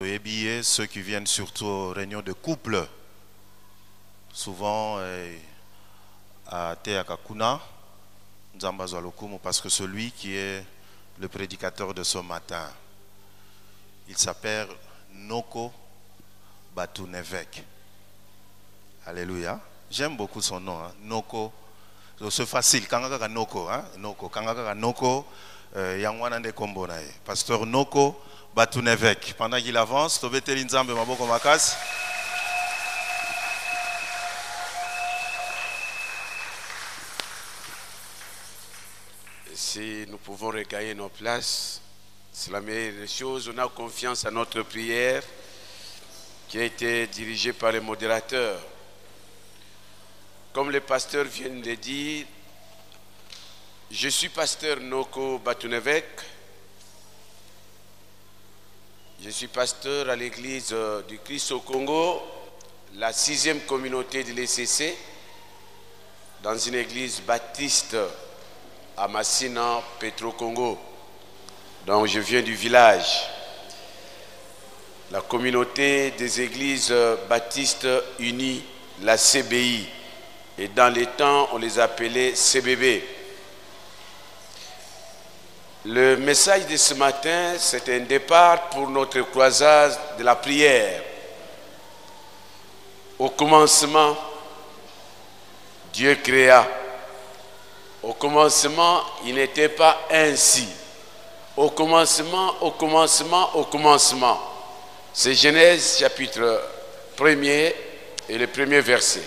Et ceux qui viennent surtout aux réunions de couple, souvent à Teakakuna, parce que celui qui est le prédicateur de ce matin, il s'appelle Noko Batunevek. Alléluia. J'aime beaucoup son nom, hein? Noko. C'est facile. Kangaka Noko, hein? Noko. Kangaka Noko. Yangwanande Kombonae. Pasteur Noko Batunevek. Pendant qu'il avance, Tobeteli Nzambe Maboko Makas. Si nous pouvons regagner nos places, c'est la meilleure des choses. On a confiance à notre prière qui a été dirigée par le modérateur. Comme le pasteur vient de le dire, je suis pasteur Noko Batunevek. Je suis pasteur à l'église du Christ au Congo, la 6e communauté de l'ECC, dans une église baptiste à Massina, Petro-Congo. Donc je viens du village. La communauté des églises baptistes unies, la CBI. Et dans les temps, on les appelait CBB. Le message de ce matin, c'est un départ pour notre croisade de la prière. Au commencement, Dieu créa. Au commencement, il n'était pas ainsi. Au commencement, au commencement, au commencement. C'est Genèse chapitre 1er et le premier verset.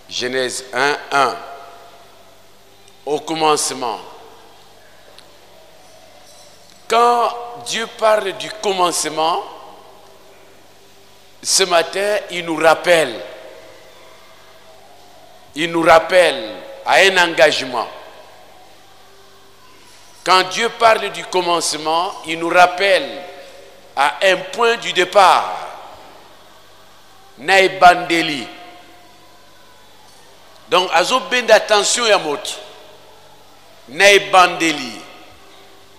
Genèse 1, 1. Au commencement. Quand Dieu parle du commencement, ce matin, il nous rappelle à un engagement. Quand Dieu parle du commencement, il nous rappelle à un point du départ. Naibandeli. Donc, azo ben d'attention ya moto. Naibandeli.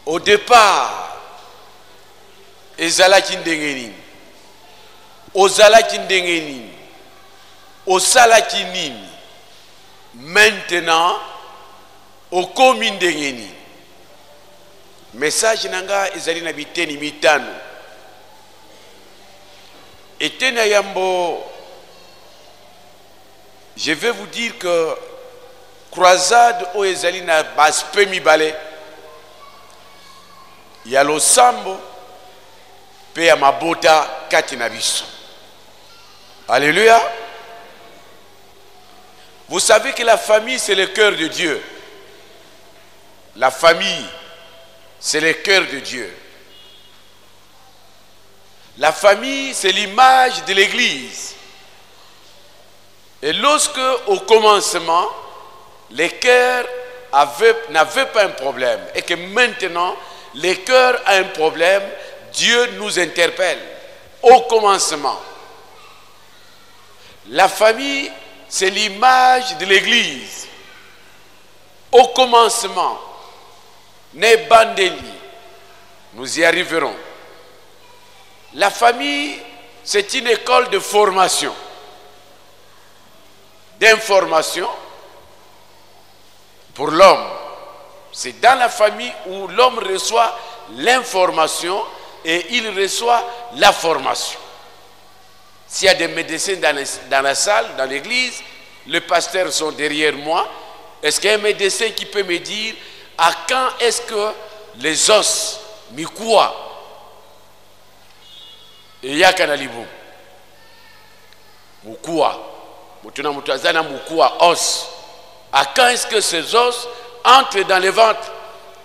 Au départ, ezalaki ndenge nini, ozalaki ndenge nini, osalaki nini, maintenant okomi ndenge nini. Message nanga ezali na biteni mitano. Etena yambo, je vais vous dire que croisade o ezali na baspe mibale. Il y a le sambo, pe ya mabota kati na biso. Alléluia. Vous savez que la famille, c'est le cœur de Dieu. La famille, c'est le cœur de Dieu. La famille, c'est l'image de l'Église. Et lorsque, au commencement, le cœur n'avait pas un problème, et que maintenant, le cœur a un problème, Dieu nous interpelle. Au commencement, la famille, c'est l'image de l'Église. Au commencement, Nebandeli, nous y arriverons. La famille, c'est une école de formation, d'information pour l'homme. C'est dans la famille où l'homme reçoit l'information et il reçoit la formation. S'il y a des médecins dans la salle, dans l'église, les pasteurs sont derrière moi. Est-ce qu'il y a un médecin qui peut me dire à quand est-ce que les os, mikua, et yakanalibu, mukua, mutuna mutazana mukua, os, à quand est-ce que ces os entre dans le ventre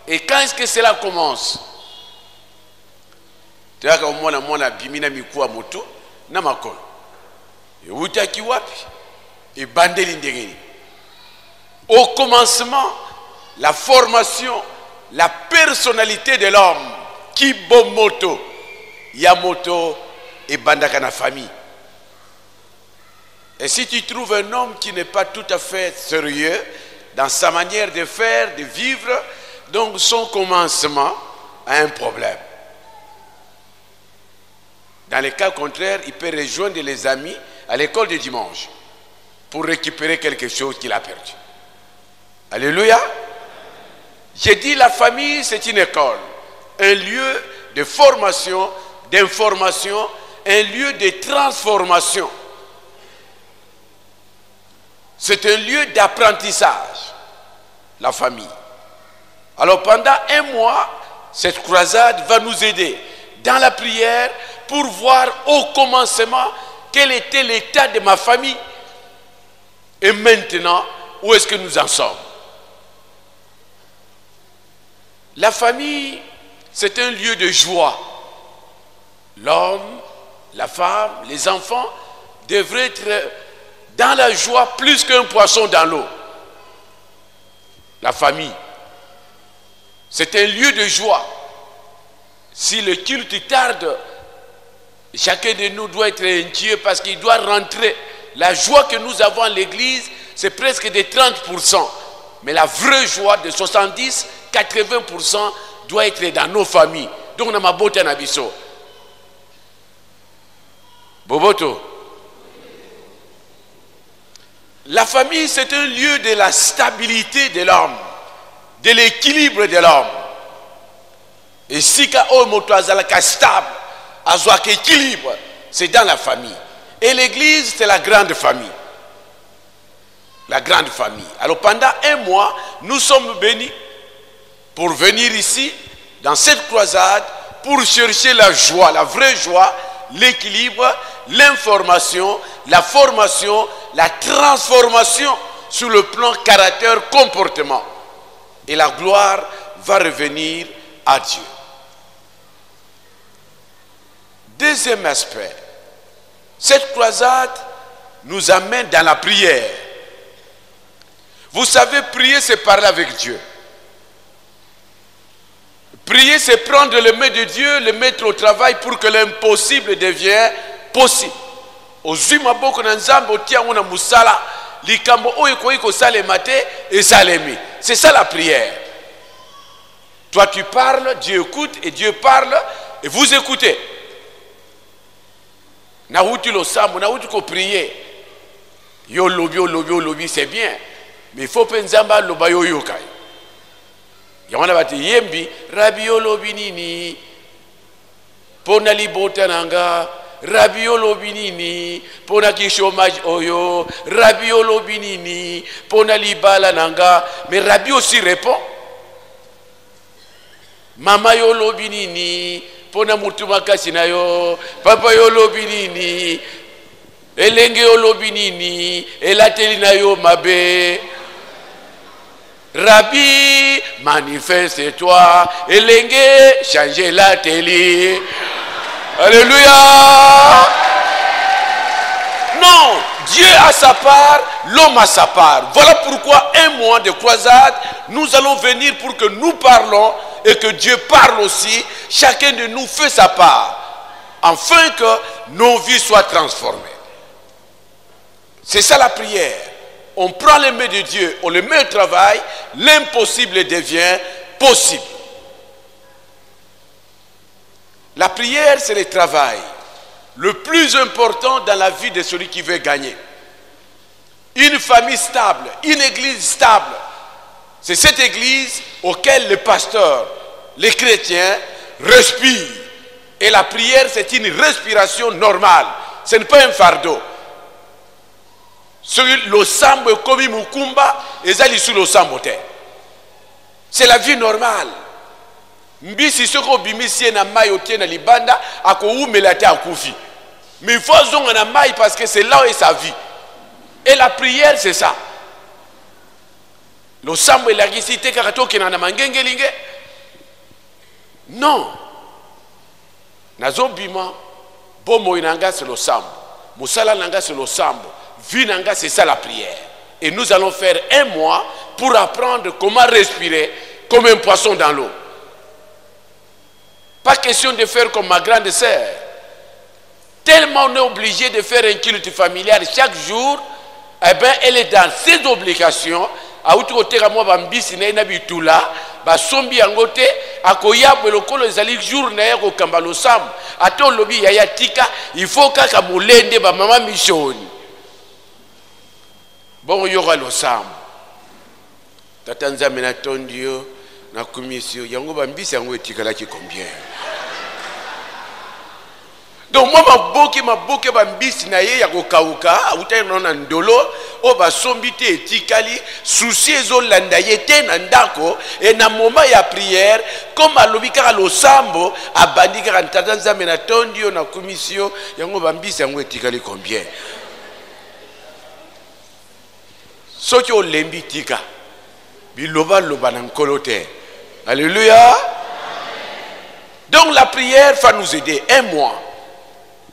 et quand est-ce que cela commence? Teyaka mwana bimina mikuwa moto na makolo. Et utaki wapi? Et bandeli ndengeni. Au commencement, la formation, la personnalité de l'homme, kibomoto, yamoto et bandaka na famille. Et si tu trouves un homme qui n'est pas tout à fait sérieux dans sa manière de faire, de vivre, donc son commencement a un problème. Dans les cas contraires, il peut rejoindre les amis à l'école du dimanche pour récupérer quelque chose qu'il a perdu. Alléluia. J'ai dit la famille, c'est une école, un lieu de formation, d'information, un lieu de transformation. C'est un lieu d'apprentissage, la famille. Alors pendant un mois, cette croisade va nous aider dans la prière pour voir au commencement quel était l'état de ma famille et maintenant où est-ce que nous en sommes. La famille, c'est un lieu de joie. L'homme, la femme, les enfants devraient être dans la joie plus qu'un poisson dans l'eau. La famille, c'est un lieu de joie. Si le culte tarde, chacun de nous doit être inquiet parce qu'il doit rentrer. La joie que nous avons à l'église, c'est presque de 30%. Mais la vraie joie de 70, 80% doit être dans nos familles. Donc, on a ma beauté en abisso. Boboto. La famille, c'est un lieu de la stabilité de l'homme, de l'équilibre de l'homme. Et si on est stable, à équilibre, c'est dans la famille. Et l'église, c'est la grande famille. La grande famille. Alors pendant un mois, nous sommes bénis pour venir ici, dans cette croisade, pour chercher la joie, la vraie joie, l'équilibre, l'information, la formation, la transformation sur le plan caractère, comportement. Et la gloire va revenir à Dieu. Deuxième aspect, cette croisade nous amène dans la prière. Vous savez, prier, c'est parler avec Dieu. Prier, c'est prendre le main de Dieu, le mettre au travail pour que l'impossible devienne possible. C'est ça la prière. Toi, tu parles, Dieu écoute, et Dieu parle, et vous écoutez. Naouti lo sambo, naouti ko prier. Yo lobi, c'est bien. Mais il faut penser à loba yo yokai. Yamana bati yembi, rabi yo lobi nini. Pona li botananga, rabi yo lobi nini. Pona ki chômage oyo, rabi yo lobi nini. Pona li bala nanga. Mais rabi aussi répond. Mama yo lobi nini. Pona mutu makasi na yo, papa yo lobi nini, elenge yo lobi nini, elateli na yo mabe. Rabbi, manifeste-toi, elenge, change la télé. Alléluia. Non, Dieu a sa part, l'homme a sa part. Voilà pourquoi un mois de croisade, nous allons venir pour que nous parlons et que Dieu parle aussi. Chacun de nous fait sa part, afin que nos vies soient transformées. C'est ça la prière. On prend les mains de Dieu, on les met au travail, l'impossible devient possible. La prière, c'est le travail le plus important dans la vie de celui qui veut gagner. Une famille stable, une église stable, c'est cette église auquel le pasteur, les chrétiens respirent. Et la prière, c'est une respiration normale. Ce n'est pas un fardeau. C'est la vie normale. Mbisi soko bimisi na mai otie na libanda ako umelata akufi. Mais il faut zonga na mai parce que c'est là où est sa vie. Et la prière c'est ça. Le sambo elagisi te kakatoki na mangenge linge. Non. Nazo bima bomo inanga c'est le sambo. Musala nanga c'est le sambo. Vie nanga c'est ça la prière. Et nous allons faire un mois pour apprendre comment respirer comme un poisson dans l'eau. Pas question de faire comme ma grande sœur. Tellement on est obligé de faire un culte familial chaque jour, eh bien, elle est dans ses obligations. À outre côté, moi, bambisi na bitula, ba sombi angote, akoya belokolo ezali jour na ye kokamba losambo ate olobi yaya tika il faut kaka molende bamama misioni bongo yoka losambo tata nzambe natondi yo nakumisi yo yango bambisi yango etikalaki combien. Donc moi maboke bambisi na ye ya kokauka auta nona ndolo o basombi te etikali souci ezolanda ye te na ndako et na moment ya prière comme alobi kaka losambo abandi kaka tata nzambe natondi yo nakumisi yo yango bambisi yango etikali combien. Soki olembi tika biloba loba na nkolo te. Alléluia. Donc la prière va nous aider. Un mois.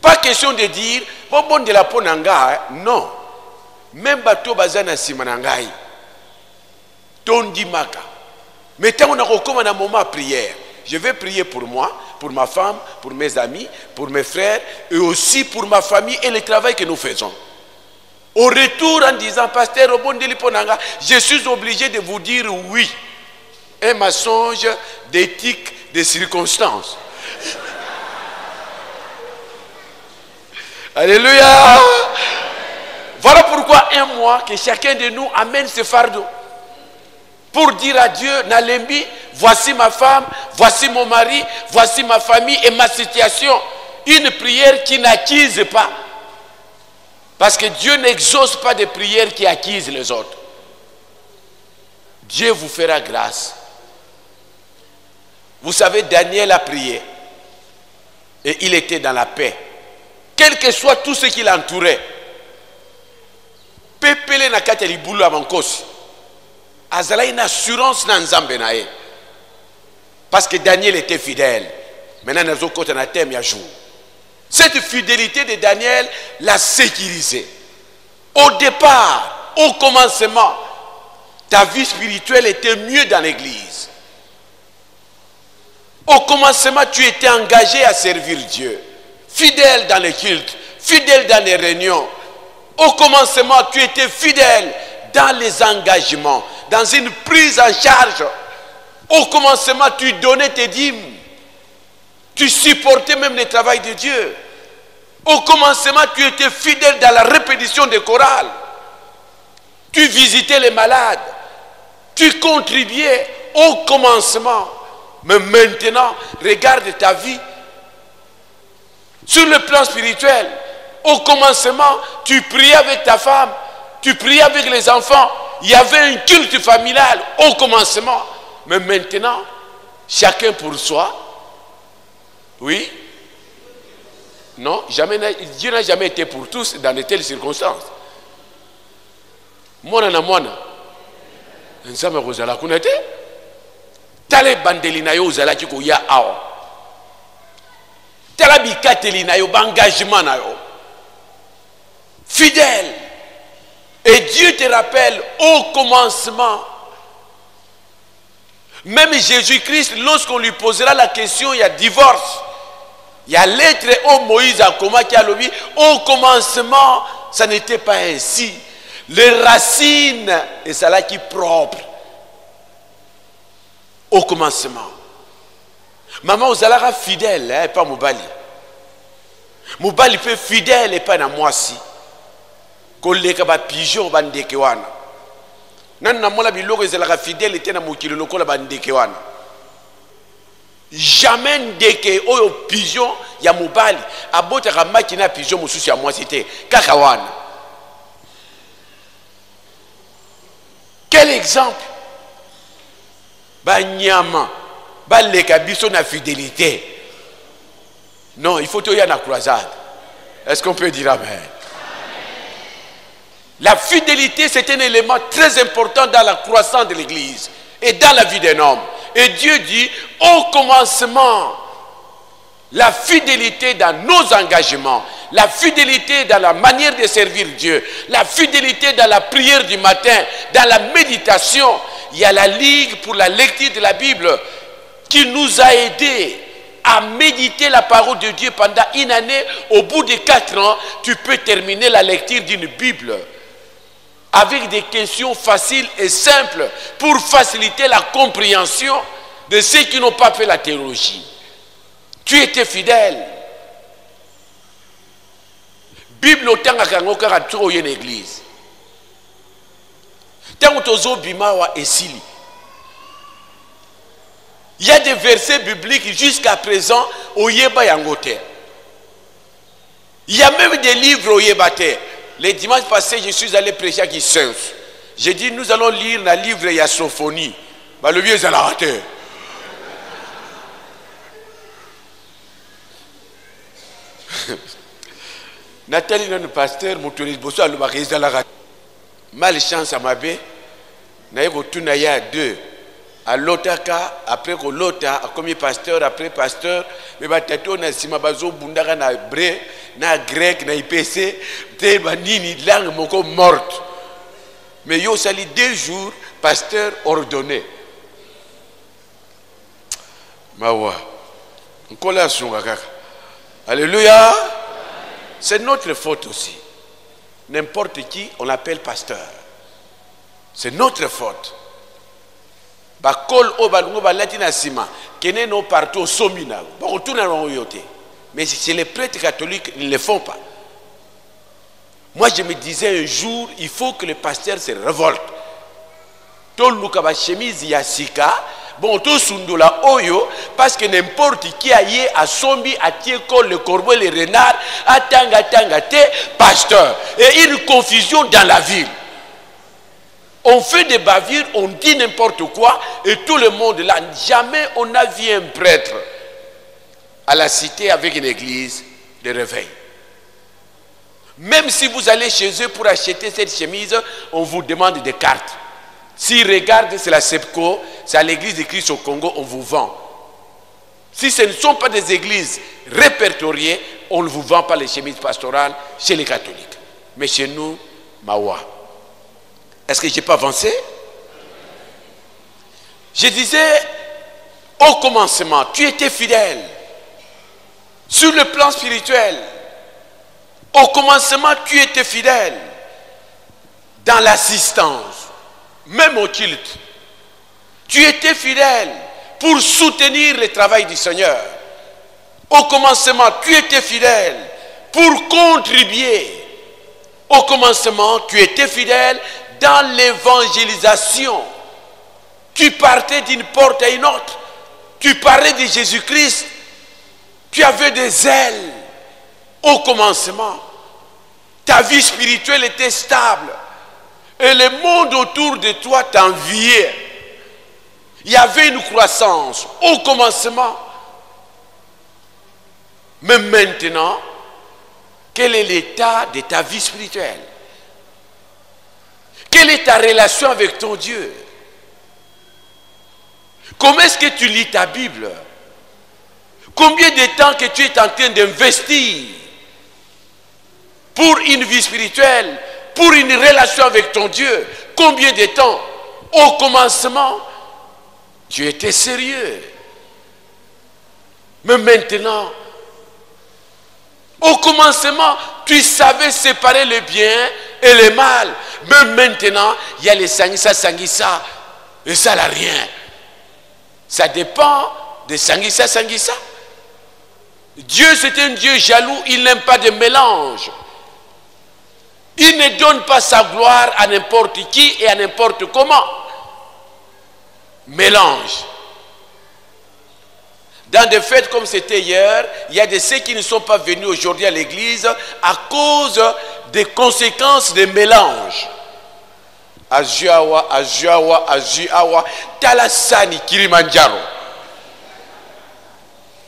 Pas question de dire bon de la ponanga. Non. Même bateau bazana simanangai. Tondi maka. Mais tant on a recommandé un moment à prière. Je vais prier pour moi, pour ma femme, pour mes amis, pour mes frères et aussi pour ma famille et le travail que nous faisons. Au retour en disant pasteur Obondeli Ponanga, je suis obligé de vous dire oui. Un mensonge d'éthique, de circonstances. Alléluia. Voilà pourquoi un mois que chacun de nous amène ce fardeau. Pour dire à Dieu, Nalembi, voici ma femme, voici mon mari, voici ma famille et ma situation. Une prière qui n'accuse pas. Parce que Dieu n'exauce pas des prières qui accusent les autres. Dieu vous fera grâce. Vous savez, Daniel a prié. Et il était dans la paix. Quel que soit tout ce qui l'entourait. Pepele na kati libulu amankosi. Azala une assurance na nzambe na ye. Parce que Daniel était fidèle. Maintenant, nous avons un thème à jour. Cette fidélité de Daniel l'a sécurisé. Au départ, au commencement, ta vie spirituelle était mieux dans l'église. Au commencement, tu étais engagé à servir Dieu. Fidèle dans les cultes, fidèle dans les réunions. Au commencement, tu étais fidèle dans les engagements, dans une prise en charge. Au commencement, tu donnais tes dîmes. Tu supportais même le travail de Dieu. Au commencement, tu étais fidèle dans la répétition des chorales. Tu visitais les malades. Tu contribuais au commencement. Mais maintenant, regarde ta vie. Sur le plan spirituel, au commencement, tu priais avec ta femme. Tu priais avec les enfants. Il y avait un culte familial au commencement. Mais maintenant, chacun pour soi. Oui? Non, jamais, Dieu n'a jamais été pour tous dans de telles circonstances. Mwana na mwana. Nzambe kozala kuna te. Tale bandeli na yo ozala ki koya awa. Tala bikateli na yo bangagement na yo. Fidèle. Et Dieu te rappelle au commencement. Même Jésus-Christ, lorsqu'on lui posera la question, il y a divorce. Il y a l'être au Moïse à Koma qui a lobby. Au commencement, ça n'était pas ainsi. Les racines, et c'est là qui est propre. Au commencement. Maman, vous allez fidèle, hein, pas Moubali. Moubali peut fidèle et pas na moi si. Koleka ba pigeon ba ndeke wana. Nan na mola biloko ezalaka fidèle était na mokili lokola ba ndeke wana. Jamais ndeke oyo pigeon ya mobali abotaka makina pigeon mosusu ya mwasi te kaka wana. Quel exemple? Ba nyama ba leka biso na fidélité. Non, il faut to ya na croisade. Est-ce qu'on peut dire amen? La fidélité, c'est un élément très important dans la croissance de l'Église et dans la vie d'un homme. Et Dieu dit, au commencement, la fidélité dans nos engagements, la fidélité dans la manière de servir Dieu, la fidélité dans la prière du matin, dans la méditation. Il y a la Ligue pour la lecture de la Bible qui nous a aidés à méditer la parole de Dieu pendant une année. Au bout de 4 ans, tu peux terminer la lecture d'une Bible avec des questions faciles et simples pour faciliter la compréhension de ceux qui n'ont pas fait la théologie. Tu étais fidèle. Bible autant à une église. Tant que bimawa et sili. Il y a des versets bibliques jusqu'à présent au Yeba Yangote. Il y a même des livres au Yebate. Les dimanches passés, je suis allé prêcher à Kisens. J'ai dit, nous allons lire le livre Yasophonie. Le vieux est à la raté. Nathalie, le pasteur, mon touriste, bosso, le mari est à la raté. Malchance à ma baie. Naïe, il y a deux. À l'otaka, après que l'ota, comme pasteur, après pasteur, mais batato na sima bazo bundaka na bre, na grec, na IPC, te banini langue moko morte. Mais yo sali 2 jours, pasteur ordonné. Mawa. Nkola sunga kaka. Alléluia. C'est notre faute aussi. N'importe qui, on l'appelle pasteur. C'est notre faute. Bakol o balungo balatina sima kene no partout somina bakotuna no yote. Mais c'est les prêtres catholiques, ils ne le font pas. Moi je me disais un jour, il faut que le pasteur se révolte. Tol lukaba chemise ya sika, bon to sundola oyo parce que n'importe qui aille à sombi à tiekol le corbeau le renard atanga tanga te pasteur et une confusion dans la ville. On fait des bavures, on dit n'importe quoi, et tout le monde là, jamais on a vu un prêtre à la cité avec une église de réveil. Même si vous allez chez eux pour acheter cette chemise, on vous demande des cartes. S'ils regardent, c'est la SEPCO, c'est à l'église de Christ au Congo, on vous vend. Si ce ne sont pas des églises répertoriées, on ne vous vend pas les chemises pastorales chez les catholiques. Mais chez nous, Mawa. Est-ce que je n'ai pas avancé? Je disais, au commencement, tu étais fidèle. Sur le plan spirituel, au commencement, tu étais fidèle. Dans l'assistance, même au culte. Tu étais fidèle pour soutenir le travail du Seigneur. Au commencement, tu étais fidèle pour contribuer. Au commencement, tu étais fidèle dans l'évangélisation. Tu partais d'une porte à une autre. Tu parlais de Jésus-Christ. Tu avais des ailes. Au commencement, ta vie spirituelle était stable. Et le monde autour de toi t'enviait. Il y avait une croissance au commencement. Mais maintenant, quel est l'état de ta vie spirituelle? Quelle est ta relation avec ton Dieu? Comment est-ce que tu lis ta Bible? Combien de temps que tu es en train d'investir pour une vie spirituelle, pour une relation avec ton Dieu? Combien de temps? Au commencement, tu étais sérieux. Mais maintenant, au commencement, tu savais séparer le bien et le mal. Mais maintenant, il y a les sangissa, et ça n'a rien. Ça dépend de sangissa. Dieu, c'est un Dieu jaloux, il n'aime pas de mélange. Il ne donne pas sa gloire à n'importe qui et à n'importe comment. Mélange. Dans des fêtes comme c'était hier, il y a de ceux qui ne sont pas venus aujourd'hui à l'église à cause des conséquences des mélanges. Ajuawa, Talasani, Kilimanjaro.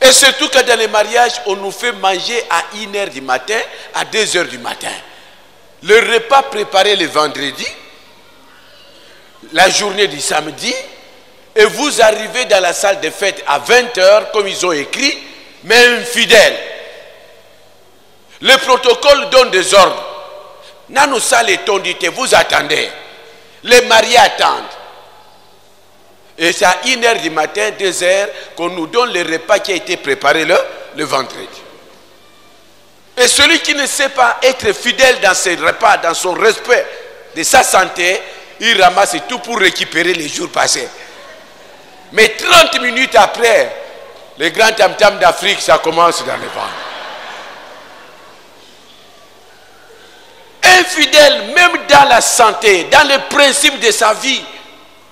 Et surtout que dans les mariages, on nous fait manger à 1h du matin, à 2h du matin. Le repas préparé le vendredi, la journée du samedi, et vous arrivez dans la salle de fête à 20h, comme ils ont écrit, mais infidèle. Le protocole donne des ordres. Nanou salle est tondité, vous attendez. Les mariés attendent. Et c'est à 1h du matin, 2h, qu'on nous donne le repas qui a été préparé le vendredi. Et celui qui ne sait pas être fidèle dans ses repas, dans son respect de sa santé, il ramasse tout pour récupérer les jours passés. Mais 30 minutes après, les grands tam-tams d'Afrique, ça commence dans le ventre. Infidèle, même dans la santé, dans le principe de sa vie,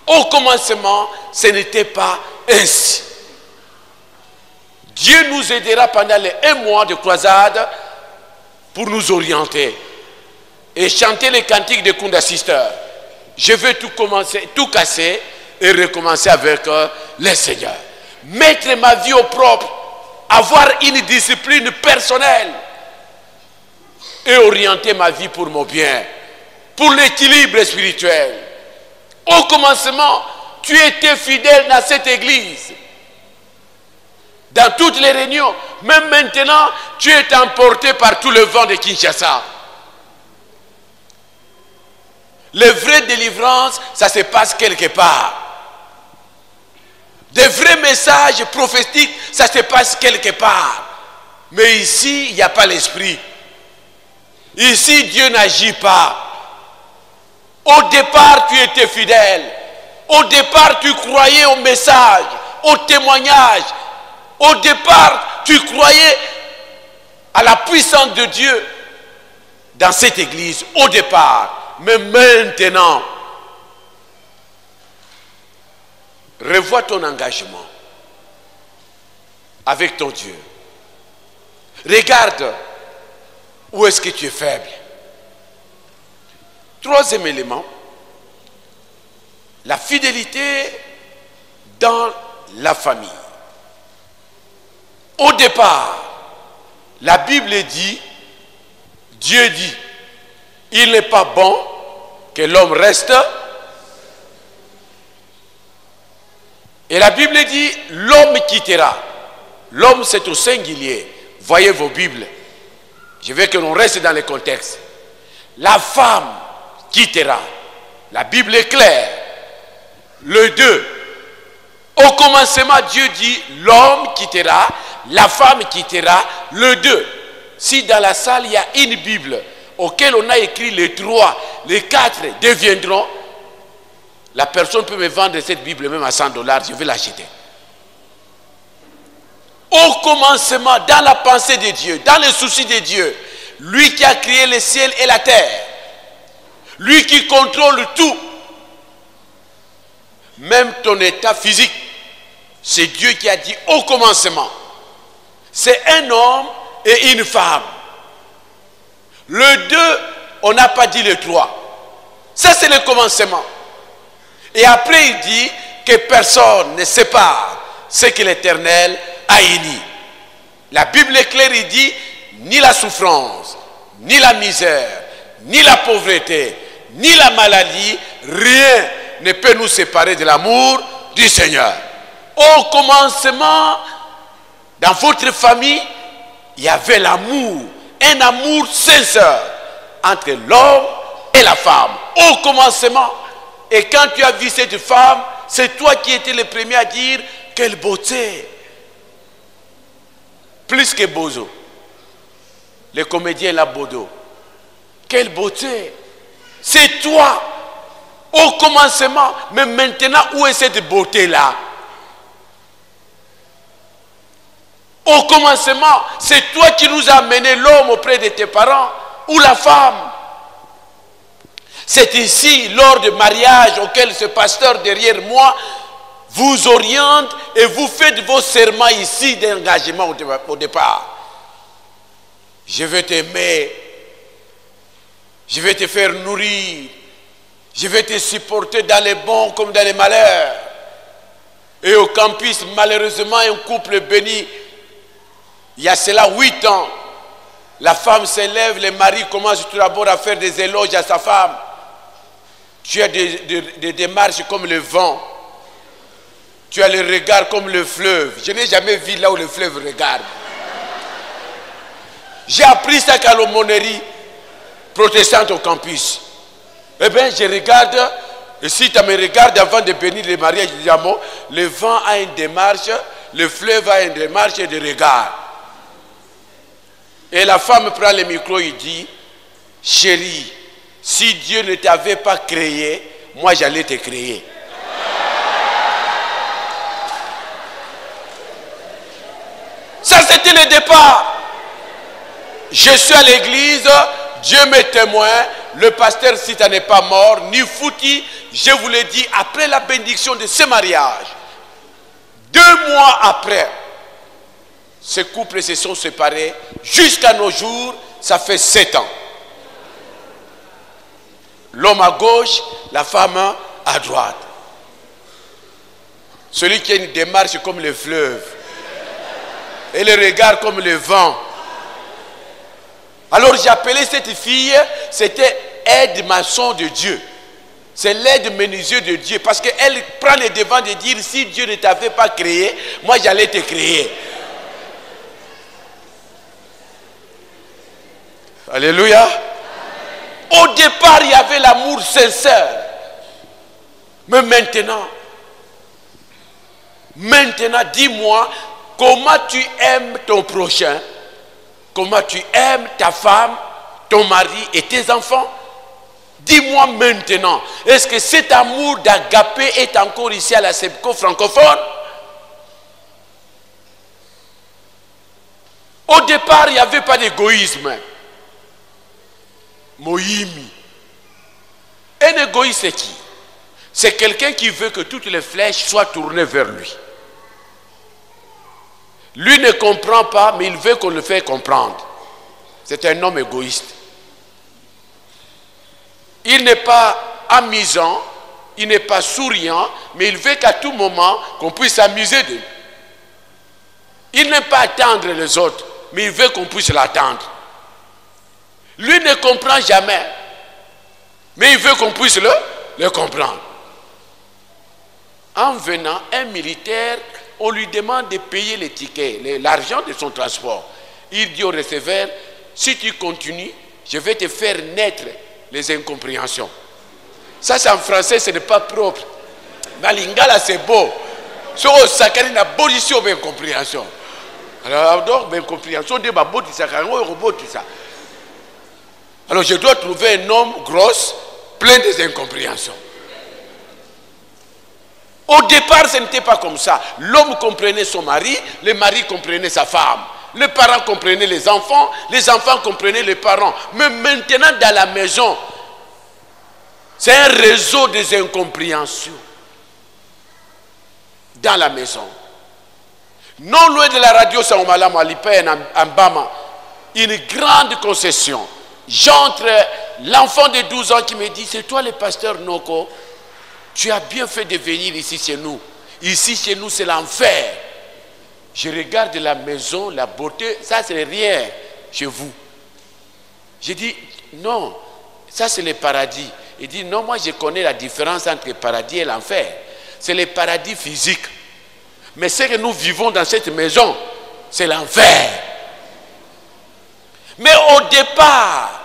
au commencement, ce n'était pas ainsi. Dieu nous aidera pendant les 1 mois de croisade pour nous orienter et chanter les cantiques de Kunda Sister. Je vais tout casser et recommencer avec le Seigneur. Mettre ma vie au propre, avoir une discipline personnelle et orienter ma vie pour mon bien, pour l'équilibre spirituel. Au commencement, tu étais fidèle dans cette église, dans toutes les réunions. Même maintenant, tu es emporté par tout le vent de Kinshasa. Les vraies délivrances, ça se passe quelque part. Des vrais messages prophétiques, ça se passe quelque part. Mais ici, il n'y a pas l'esprit. Ici, Dieu n'agit pas. Au départ, tu étais fidèle. Au départ, tu croyais au message, au témoignage. Au départ, tu croyais à la puissance de Dieu dans cette église. Au départ. Mais maintenant, revois ton engagement avec ton Dieu. Regarde où est-ce que tu es faible. Troisième élément, la fidélité dans la famille. Au départ, la Bible dit, Dieu dit, il n'est pas bon que l'homme reste. Et la Bible dit, l'homme quittera. L'homme, c'est au singulier. Voyez vos Bibles. Je veux que l'on reste dans le contexte. La femme quittera. La Bible est claire. Le 2. Au commencement, Dieu dit, l'homme quittera, la femme quittera. Le 2. Si dans la salle, il y a une Bible auquel on a écrit les 3, les 4 deviendront, la personne peut me vendre cette Bible même à $100, je vais l'acheter. Au commencement, dans la pensée de Dieu, dans le souci de Dieu, lui qui a créé le ciel et la terre, lui qui contrôle tout, même ton état physique, c'est Dieu qui a dit au commencement. C'est un homme et une femme. Le 2, on n'a pas dit le 3. Ça, c'est le commencement. Et après, il dit que personne ne sépare ce que l'Éternel a uni. La Bible est claire, il dit, ni la souffrance, ni la misère, ni la pauvreté, ni la maladie, rien ne peut nous séparer de l'amour du Seigneur. Au commencement, dans votre famille, il y avait l'amour. Un amour sincère entre l'homme et la femme. Au commencement. Et quand tu as vu cette femme, c'est toi qui étais le premier à dire quelle beauté. Plus que Bozo. Le comédien là, Bodo. Quelle beauté. C'est toi. Au commencement. Mais maintenant, où est cette beauté-là? Au commencement, c'est toi qui nous as amené l'homme auprès de tes parents ou la femme. C'est ici, lors du mariage auquel ce pasteur derrière moi vous oriente et vous faites vos serments ici d'engagement au départ. Je vais t'aimer, je vais te faire nourrir, je vais te supporter dans les bons comme dans les malheurs. Et au campus, malheureusement, un couple béni, il y a cela 8 ans, la femme s'élève, le mari commence tout d'abord à faire des éloges à sa femme. Tu as des démarches comme le vent. Tu as le regard comme le fleuve. Je n'ai jamais vu là où le fleuve regarde. J'ai appris ça qu'à l'aumônerie protestante au campus. Eh bien, je regarde, et si tu me regardes avant de bénir le mariage, je dis, le vent a une démarche, le fleuve a une démarche de regard. Et la femme prend le micro et dit, chérie, si Dieu ne t'avait pas créé, moi j'allais te créer. le départ. Je suis à l'église, Dieu m'est témoin, le pasteur Sita n'est pas mort, ni fouti. Je vous l'ai dit, après la bénédiction de ce mariage, 2 mois après, ces couples se sont séparés. Jusqu'à nos jours, ça fait 7 ans. L'homme à gauche, la femme à droite. Celui qui a une démarche comme le fleuve et le regard comme le vent. Alors j'ai appelé cette fille, c'était aide-maçon de Dieu. C'est l'aide menuisier de Dieu. Parce qu'elle prend le devant de dire, si Dieu ne t'avait pas créé, moi j'allais te créer. Alléluia. Au départ, il y avait l'amour sincère. Mais maintenant, dis-moi, comment tu aimes ton prochain? Comment tu aimes ta femme, ton mari et tes enfants? Dis-moi maintenant, est-ce que cet amour d'agapé est encore ici à la SEPCO francophone? Au départ, il n'y avait pas d'égoïsme. Moïmi. Un égoïste, c'est qui? C'est quelqu'un qui veut que toutes les flèches soient tournées vers lui. Lui ne comprend pas, mais il veut qu'on le fasse comprendre. C'est un homme égoïste. Il n'est pas amusant, il n'est pas souriant, mais il veut qu'à tout moment, qu'on puisse s'amuser de lui. Il n'aime pas attendre les autres, mais il veut qu'on puisse l'attendre. Lui ne comprend jamais, mais il veut qu'on puisse le comprendre. En venant, un militaire, on lui demande de payer les tickets, l'argent de son transport. Il dit au receveur, si tu continues, je vais te faire naître les incompréhensions. Ça, c'est en français, ce n'est pas propre. Mais lingala, c'est beau. Ce qui est une abolition de l'incompréhension. Alors, l'incompréhension de ma beauté, ça. Alors, je dois trouver un homme gros, plein d'incompréhensions. Au départ, ce n'était pas comme ça. L'homme comprenait son mari, le mari comprenait sa femme. Les parents comprenaient les enfants comprenaient les parents. Mais maintenant, dans la maison, c'est un réseau des incompréhensions. Dans la maison. Non loin de la radio Saoumala Malipé en Bama, une grande concession. J'entre, l'enfant de 12 ans qui me dit, c'est toi le pasteur Noko, tu as bien fait de venir ici chez nous. Ici chez nous, c'est l'enfer. Je regarde la maison, la beauté, ça c'est rien chez vous. Je dis, non, ça c'est le paradis. Il dit, non, moi je connais la différence entre le paradis et l'enfer. C'est le paradis physique. Mais ce que nous vivons dans cette maison, c'est l'enfer. Mais au départ,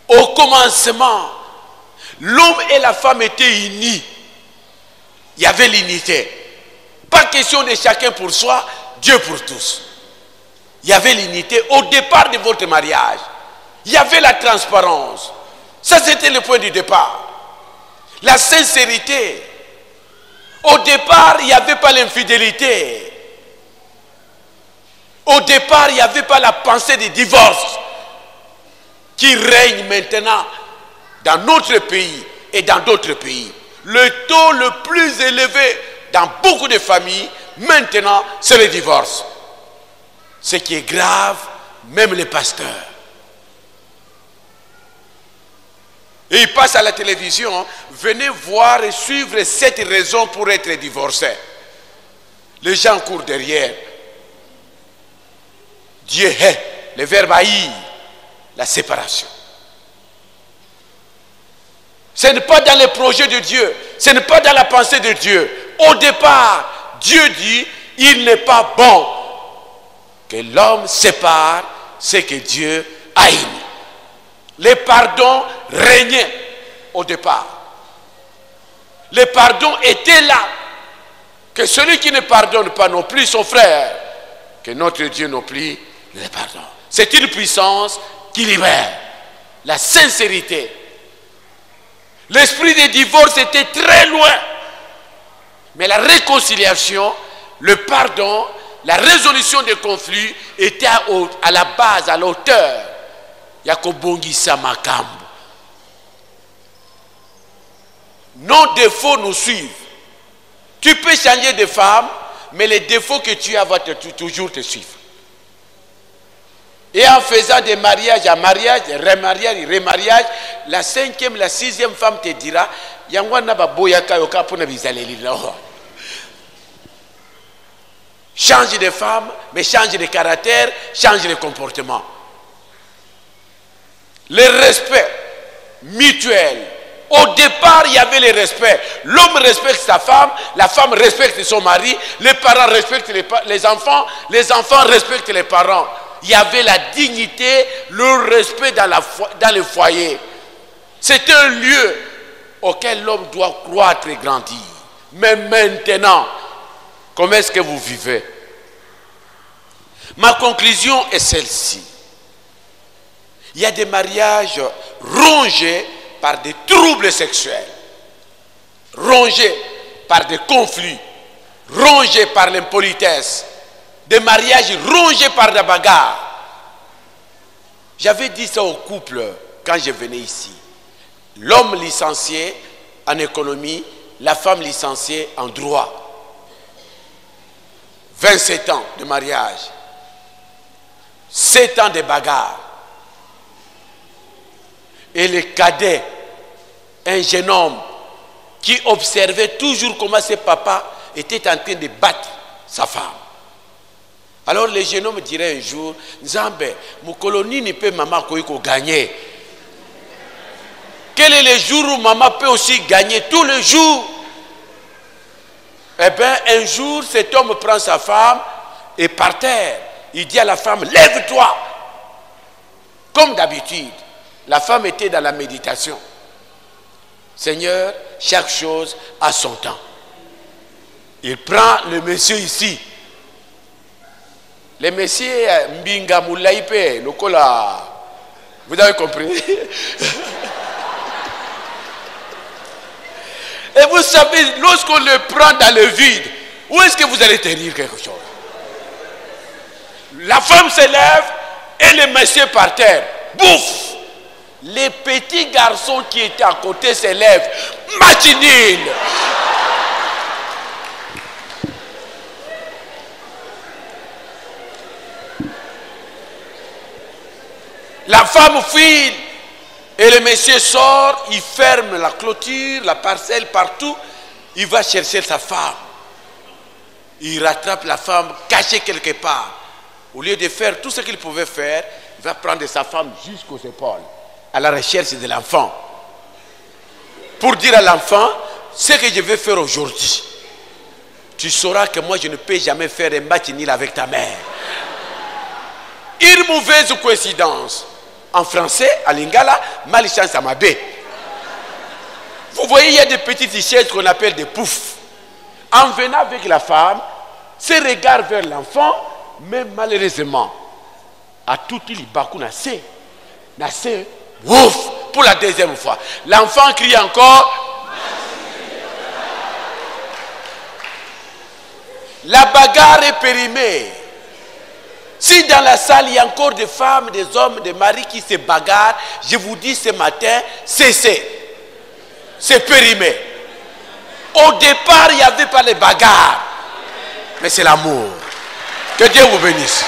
au commencement, l'homme et la femme étaient unis. Il y avait l'unité. Pas question de chacun pour soi, Dieu pour tous. Il y avait l'unité au départ de votre mariage. Il y avait la transparence. Ça, c'était le point du départ. La sincérité. Au départ, il n'y avait pas l'infidélité. Au départ, il n'y avait pas la pensée du divorce qui règne maintenant dans notre pays et dans d'autres pays. Le taux le plus élevé dans beaucoup de familles, maintenant, c'est le divorce. Ce qui est grave, même les pasteurs. Et ils passent à la télévision, venez voir et suivre cette raison pour être divorcé. Les gens courent derrière. Dieu est, le verbe haïr, la séparation. Ce n'est pas dans les projets de Dieu, ce n'est pas dans la pensée de Dieu. Au départ, Dieu dit, il n'est pas bon que l'homme sépare ce que Dieu a aimé. Le pardon régnait au départ. Le pardon était là. Que celui qui ne pardonne pas non plus son frère, que notre Dieu non plus le pardonne. C'est une puissance qui libère. La sincérité. L'esprit de divorce était très loin. Mais la réconciliation, le pardon, la résolution des conflits était à la base, à l'auteur. Yakobongisa makambo. Nos défauts nous suivent. Tu peux changer de femme, mais les défauts que tu as vont toujours te suivre. Et en faisant des mariages à mariage, remariage, la 5e, la 6e femme te dira, change de femme, mais change de caractère, change de comportement. Le respect mutuel. Au départ, il y avait le respect. L'homme respecte sa femme, la femme respecte son mari, les parents respectent les enfants respectent les parents. Il y avait la dignité, le respect dans le foyer. C'est un lieu auquel l'homme doit croître et grandir. Mais maintenant, comment est-ce que vous vivez? Ma conclusion est celle-ci. Il y a des mariages rongés par des troubles sexuels, rongés par des conflits, rongés par l'impolitesse, des mariages rongés par la bagarre. J'avais dit ça au couple quand je venais ici. L'homme licencié en économie, la femme licenciée en droit. 27 ans de mariage, 7 ans de bagarre. Et le cadet, un jeune homme qui observait toujours comment ses papas étaient en train de battre sa femme. Alors le jeune homme dirait un jour, Nzambe, mon colonie ne peut maman gagner. Quel est le jour où maman peut aussi gagner? Tous les jours. Eh bien, un jour, cet homme prend sa femme et par terre, il dit à la femme, lève-toi. Comme d'habitude. La femme était dans la méditation. Seigneur, chaque chose a son temps. Il prend le monsieur ici. Le monsieur Mbinga Moulaïpe, Lokola. Vous avez compris? Et vous savez, lorsqu'on le prend dans le vide, où est-ce que vous allez tenir quelque chose? La femme se lève et le monsieur par terre. Bouffe! Les petits garçons qui étaient à côté se lèvent. Matinine! La femme file et le monsieur sort, il ferme la clôture, la parcelle, partout. Il va chercher sa femme. Il rattrape la femme cachée quelque part. Au lieu de faire tout ce qu'il pouvait faire, il va prendre sa femme jusqu'aux épaules, à la recherche de l'enfant. Pour dire à l'enfant, ce que je vais faire aujourd'hui, tu sauras que moi je ne peux jamais faire un match nul avec ta mère. Une mauvaise coïncidence. En français, à Lingala, malchance à ma baie. Vous voyez, il y a des petites chaises qu'on appelle des poufs. En venant avec la femme, se regarde vers l'enfant, mais malheureusement, à tout il bakou nassé, ouf, pour la deuxième fois. L'enfant crie encore. La bagarre est périmée. Si dans la salle, il y a encore des femmes, des hommes, des maris qui se bagarrent, je vous dis ce matin, cessez. C'est périmé. Au départ, il n'y avait pas les bagarres. Mais c'est l'amour. Que Dieu vous bénisse.